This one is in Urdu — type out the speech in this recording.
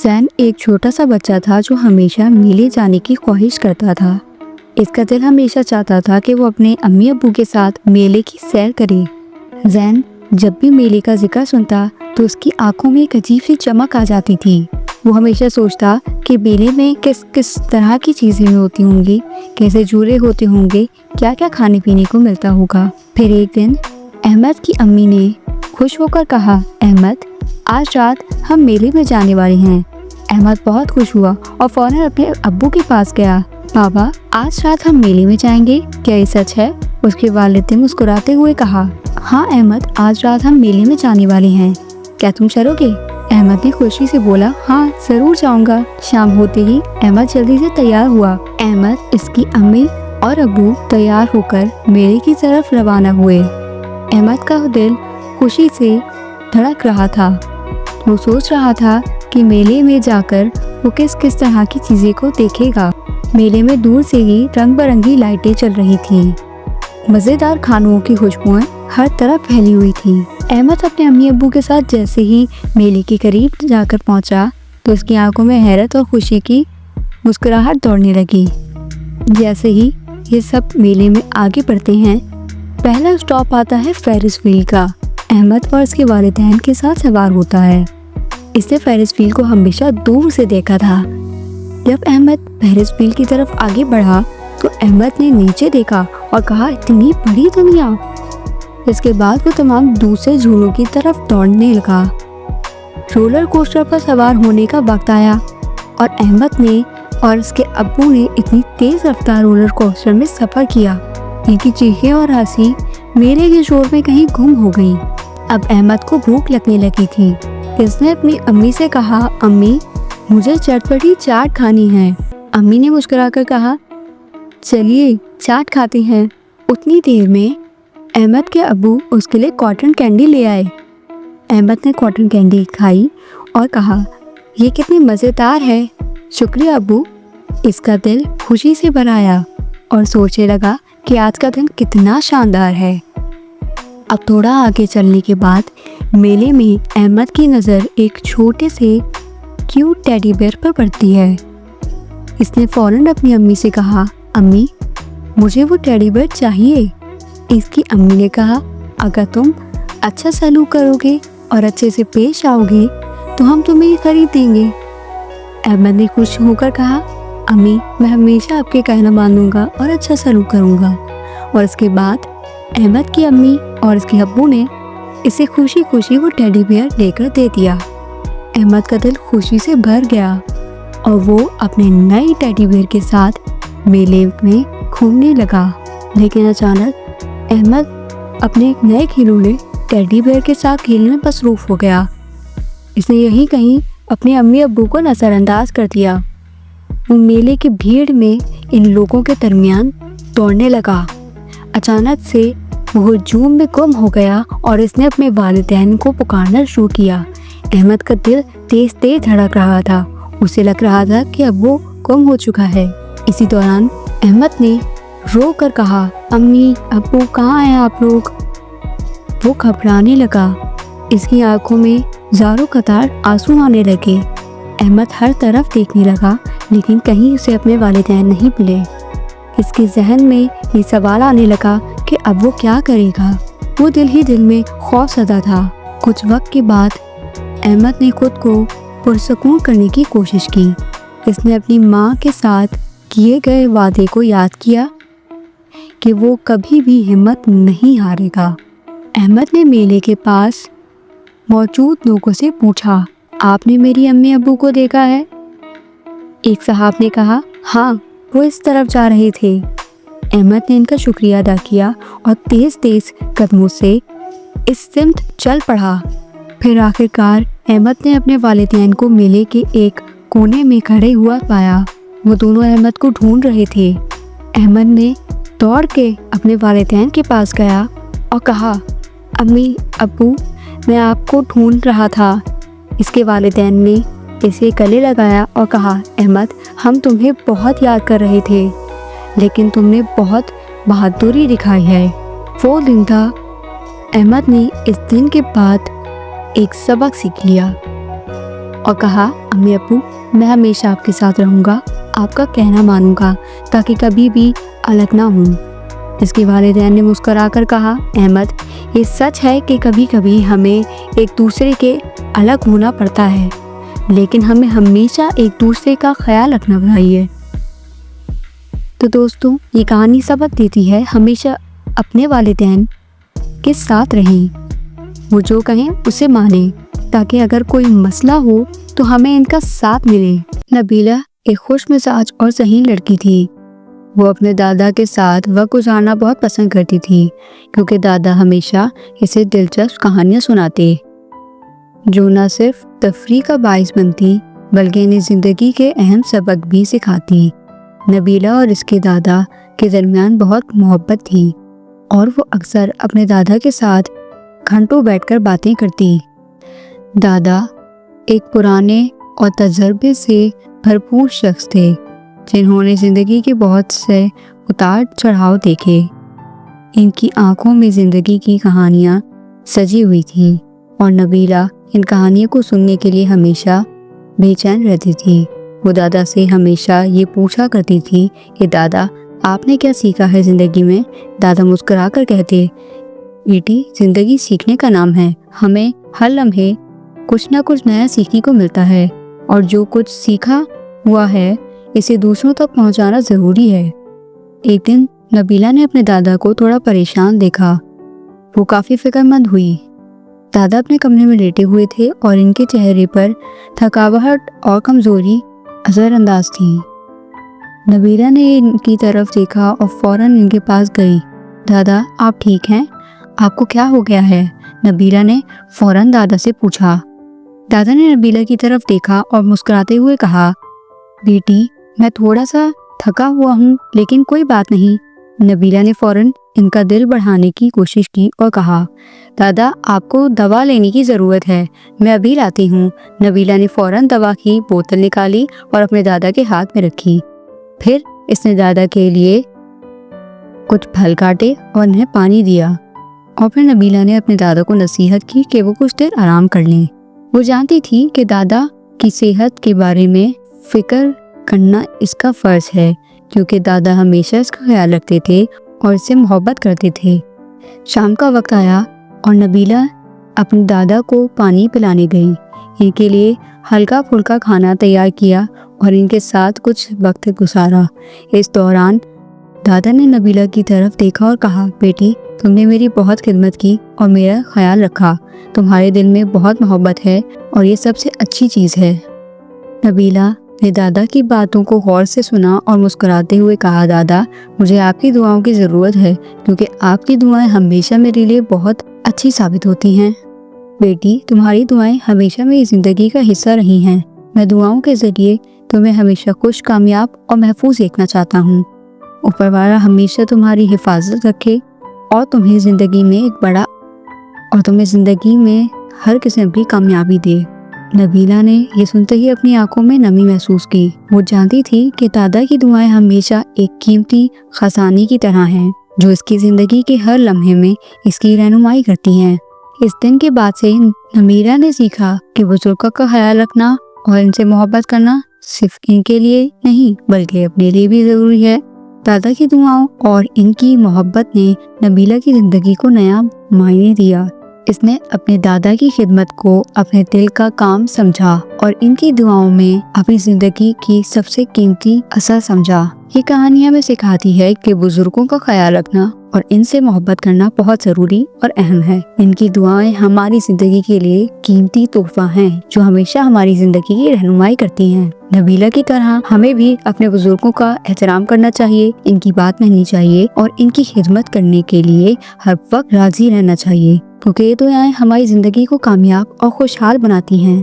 زین ایک چھوٹا سا بچہ تھا جو ہمیشہ میلے جانے کی خواہش کرتا تھا۔ اس کا دل ہمیشہ چاہتا تھا کہ وہ اپنے امی ابو کے ساتھ میلے کی سیر کرے۔ زین جب بھی میلے کا ذکر سنتا تو اس کی آنکھوں میں ایک عجیب سی چمک آ جاتی تھی۔ وہ ہمیشہ سوچتا کہ میلے میں کس طرح کی چیزیں ہوتی ہوں گی، کیسے جھولے ہوتے ہوں گے، کیا کیا کھانے پینے کو ملتا ہوگا۔ پھر ایک دن احمد کی امی نے خوش ہو کر کہا، احمد آج رات ہم میلے میں جانے والے ہیں۔ احمد بہت خوش ہوا اور فوراً اپنے ابو کے پاس گیا۔ بابا آج رات ہم میلے میں جائیں گے، کیا یہ سچ ہے؟ اس کے والد نے مسکراتے ہوئے کہا، ہاں احمد آج رات ہم میلے میں جانے والے ہیں، کیا تم چلو گے؟ احمد نے خوشی سے بولا، ہاں ضرور جاؤں گا۔ شام ہوتے ہی احمد جلدی سے تیار ہوا۔ احمد، اس کی امی اور ابو تیار ہو کر میلے کی طرف روانہ ہوئے۔ احمد کا دل خوشی سے دھڑک رہا تھا۔ وہ سوچ رہا تھا کہ میلے میں جا کر وہ کس طرح کی چیزیں کو دیکھے گا۔ میلے میں دور سے ہی رنگ برنگی لائٹیں چل رہی تھیں، مزیدار کھانوں کی خوشبوئیں ہر طرف پھیلی ہوئی تھیں۔ احمد اپنے امی ابو کے ساتھ جیسے ہی میلے کے قریب جا کر پہنچا تو اس کی آنکھوں میں حیرت اور خوشی کی مسکراہٹ دوڑنے لگی۔ جیسے ہی یہ سب میلے میں آگے بڑھتے ہیں، پہلا اسٹاپ آتا ہے فیرس وہیل کا۔ احمد اور اس کے والدین کے ساتھ سوار ہوتا ہے۔ اس نے فیرس وہیل کو ہمیشہ دور سے دیکھا تھا۔ جب احمد فیرس وہیل کی طرف آگے بڑھا تو احمد نے نیچے دیکھا اور کہا، اتنی بڑی دنیا۔ اس کے بعد وہ تمام دوسرے جھولوں کی طرف دوڑنے لگا۔ رولر کوسٹر پر سوار ہونے کا وقت آیا اور احمد نے اور اس کے ابو نے اتنی تیز رفتار رولر کوسٹر میں سفر کیا، ان کی چیخیں اور ہنسی میلے کے شور میں کہیں گم ہو گئی۔ اب احمد کو بھوک لگنے لگی تھی۔ اس نے اپنی امی سے کہا، امی مجھے چٹپٹی چاٹ کھانی ہے۔ امی نے مسکرا کر کہا، چلیے چاٹ کھاتے ہیں۔ اتنی دیر میں احمد کے ابو اس کے لیے کاٹن کینڈی لے آئے۔ احمد نے کاٹن کینڈی کھائی اور کہا، یہ کتنی مزیدار ہے، شکریہ ابو۔ اس کا دل خوشی سے بھر آیا اور سوچنے لگا کہ آج کا دن کتنا شاندار ہے۔ اب تھوڑا آگے چلنے کے بعد میلے میں احمد کی نظر ایک چھوٹے سے کیوٹ ٹیڈی بیئر پر پڑتی ہے۔ اس نے فوراً اپنی امی سے کہا، امی مجھے وہ ٹیڈی بیئر چاہیے۔ اس کی امی نے کہا، اگر تم اچھا سلوک کرو گے اور اچھے سے پیش آؤ گے تو ہم تمہیں یہ خرید دیں گے۔ احمد نے خوش ہو کر کہا، امی میں ہمیشہ آپ کے کہنا مانوں گا اور اچھا سلوک کروں گا۔ اور اس کے بعد احمد کی امی اور اس کے ابو نے اسے خوشی خوشی وہ ٹیڈی بیئر لے کر دے دیا۔ احمد کا دل خوشی سے بھر گیا اور وہ اپنے نئے ٹیڈی بیئر کے ساتھ میلے میں گھومنے لگا۔ لیکن اچانک احمد اپنے ایک نئے کھلونے ٹیڈی بیئر کے ساتھ کھیلنے میں مصروف ہو گیا۔ اس نے یہیں کہیں اپنے امی ابو کو نظر انداز کر دیا۔ وہ میلے کی بھیڑ میں ان لوگوں کے درمیان دوڑنے لگا۔ اچانک سے وہ ہجوم میں گم ہو گیا اور اس نے اپنے والدین کو پکارنا شروع کیا۔ احمد کا دل تیز تیز دھڑک رہا تھا۔ اسے لگ رہا تھا کہ اب وہ گم ہو چکا ہے۔ اسی دوران احمد نے رو کر کہا، امی ابو کہاں ہیں آپ لوگ؟ وہ گھبرانے لگا۔ اس کی آنکھوں میں زاروں قطار آنسو آنے لگے۔ احمد ہر طرف دیکھنے لگا لیکن کہیں اسے اپنے والدین نہیں ملے۔ اس کے ذہن میں یہ سوال آنے لگا کہ اب وہ کیا کرے گا۔ وہ دل ہی دل میں خوف زدہ تھا۔ کچھ وقت کے بعد احمد نے خود کو پرسکون کرنے کی کوشش کی۔ اس نے اپنی ماں کے ساتھ کیے گئے وعدے کو یاد کیا کہ وہ کبھی بھی ہمت نہیں ہارے گا۔ احمد نے میلے کے پاس موجود لوگوں سے پوچھا، آپ نے میری امی ابو کو دیکھا ہے؟ ایک صاحب نے کہا، ہاں وہ اس طرف جا رہے تھے۔ احمد نے ان کا شکریہ ادا کیا اور تیز تیز قدموں سے اس سمت چل پڑا۔ پھر آخرکار احمد نے اپنے والدین کو میلے کے ایک کونے میں کھڑے ہوا پایا۔ وہ دونوں احمد کو ڈھونڈ رہے تھے۔ احمد نے دوڑ کے اپنے والدین کے پاس گیا اور کہا، امی ابو میں آپ کو ڈھونڈ رہا تھا۔ اس کے والدین نے اسے گلے لگایا اور کہا، احمد ہم تمہیں بہت یاد کر رہے تھے لیکن تم نے بہت بہادری دکھائی ہے۔ وہ دن تھا۔ احمد نے اس دن کے بعد ایک سبق سیکھ لیا اور کہا امی ابو میں ہمیشہ آپ کے ساتھ رہوں گا، آپ کا کہنا مانوں گا تاکہ کبھی بھی الگ نہ ہوں۔ اس کے والدین نے مسکرا کر کہا احمد یہ سچ ہے کہ کبھی کبھی ہمیں ایک دوسرے کے الگ ہونا پڑتا ہے، لیکن ہمیں ہمیشہ ایک دوسرے کا خیال رکھنا چاہیے۔ تو دوستوں یہ کہانی سبق دیتی ہے ہمیشہ اپنے والدین کے ساتھ رہیں، وہ جو کہیں اسے مانیں تاکہ اگر کوئی مسئلہ ہو تو ہمیں ان کا ساتھ ملے۔ نبیلہ ایک خوش مزاج اور ذہین لڑکی تھی۔ وہ اپنے دادا کے ساتھ وقت گزارنا بہت پسند کرتی تھی کیونکہ دادا ہمیشہ اسے دلچسپ کہانیاں سناتے جو نہ صرف تفریح کا باعث بنتی بلکہ انہیں زندگی کے اہم سبق بھی سکھاتی۔ نبیلہ اور اس کے دادا کے درمیان بہت محبت تھی اور وہ اکثر اپنے دادا کے ساتھ گھنٹوں بیٹھ کر باتیں کرتی۔ دادا ایک پرانے اور تجربے سے بھرپور شخص تھے جنہوں نے زندگی کے بہت سے اتار چڑھاؤ دیکھے۔ ان کی آنکھوں میں زندگی کی کہانیاں سجی ہوئی تھیں اور نبیلہ ان کہانیوں کو سننے کے لیے ہمیشہ بے چین رہتی تھی۔ وہ دادا سے ہمیشہ یہ پوچھا کرتی تھی کہ دادا آپ نے کیا سیکھا ہے زندگی میں؟ دادا مسکرا کر کہتے بیٹی زندگی سیکھنے کا نام ہے، ہمیں ہر لمحے کچھ نہ کچھ نیا سیکھنے کو ملتا ہے اور جو کچھ سیکھا ہوا ہے اسے دوسروں تک پہنچانا ضروری ہے۔ ایک دن نبیلہ نے اپنے دادا کو تھوڑا پریشان دیکھا۔ وہ کافی فکر مند ہوئی۔ دادا اپنے کمرے میں لیٹے ہوئے تھے اور ان کے چہرے پر تھکاوٹ اور کمزوری اثر انداز تھی۔ نبیلہ نے ان کی طرف دیکھا اور فوراً ان کے پاس گئی۔ دادا آپ ٹھیک ہیں؟ آپ کو کیا ہو گیا ہے؟ نبیلہ نے فوراً دادا سے پوچھا۔ دادا نے نبیلہ کی طرف دیکھا اور مسکراتے ہوئے کہا بیٹی میں تھوڑا سا تھکا ہوا ہوں لیکن کوئی بات نہیں۔ نبیلہ نے فوراً ان کا دل بڑھانے کی کوشش کی اور کہا دادا آپ کو دوا لینے کی ضرورت ہے، میں ابھی لاتی ہوں۔ نبیلہ نے فوراً دوا کی بوتل نکالی اور اپنے دادا کے ہاتھ میں رکھی۔ پھر اس نے دادا کے لیے کچھ پھل کاٹے اور انہیں پانی دیا اور پھر نبیلہ نے اپنے دادا کو نصیحت کی کہ وہ کچھ دیر آرام کر لیں۔ وہ جانتی تھی کہ دادا کی صحت کے بارے میں فکر کرنا اس کا فرض ہے کیونکہ دادا ہمیشہ اس کا خیال رکھتے تھے اور اس سے محبت کرتے تھے۔ شام کا وقت آیا اور نبیلہ اپنے دادا کو پانی پلانے گئی۔ ان کے لیے ہلکا پھلکا کھانا تیار کیا اور ان کے ساتھ کچھ وقت گزارا۔ اس دوران دادا نے نبیلہ کی طرف دیکھا اور کہا بیٹی تم نے میری بہت خدمت کی اور میرا خیال رکھا، تمہارے دل میں بہت محبت ہے اور یہ سب سے اچھی چیز ہے۔ نبیلہ نے دادا کی باتوں کو غور سے سنا اور مسکراتے ہوئے کہا دادا مجھے آپ کی دعاؤں کی ضرورت ہے کیونکہ آپ کی دعائیں ہمیشہ میرے لیے بہت اچھی ثابت ہوتی ہیں۔ بیٹی تمہاری دعائیں ہمیشہ میری زندگی کا حصہ رہی ہیں، میں دعاؤں کے ذریعے تمہیں ہمیشہ خوش، کامیاب اور محفوظ دیکھنا چاہتا ہوں۔ اوپر والا ہمیشہ تمہاری حفاظت رکھے اور تمہیں زندگی میں ہر قسم کی کامیابی دے۔ نبیلہ نے یہ سنتے ہی اپنی آنکھوں میں نمی محسوس کی۔ وہ جانتی تھی کہ دادا کی دعائیں ہمیشہ ایک قیمتی خزانے کی طرح ہیں جو اس کی زندگی کے ہر لمحے میں اس کی رہنمائی کرتی ہیں۔ اس دن کے بعد سے نبیلہ نے سیکھا کہ بزرگوں کا خیال رکھنا اور ان سے محبت کرنا صرف ان کے لیے نہیں بلکہ اپنے لیے بھی ضروری ہے۔ دادا کی دعاؤں اور ان کی محبت نے نبیلہ کی زندگی کو نیا معنی دیا۔ اس نے اپنے دادا کی خدمت کو اپنے دل کا کام سمجھا اور ان کی دعاؤں میں اپنی زندگی کی سب سے قیمتی اثر سمجھا۔ یہ کہانی ہمیں سکھاتی ہے کہ بزرگوں کا خیال رکھنا اور ان سے محبت کرنا بہت ضروری اور اہم ہے۔ ان کی دعائیں ہماری زندگی کے لیے قیمتی تحفہ ہیں جو ہمیشہ ہماری زندگی کی رہنمائی کرتی ہیں۔ نبیلہ کی طرح ہمیں بھی اپنے بزرگوں کا احترام کرنا چاہیے، ان کی بات ماننی چاہیے اور ان کی خدمت کرنے کے لیے ہر وقت راضی رہنا چاہیے کیونکہ یہ دعائیں ہماری زندگی کو کامیاب اور خوشحال بناتی ہیں۔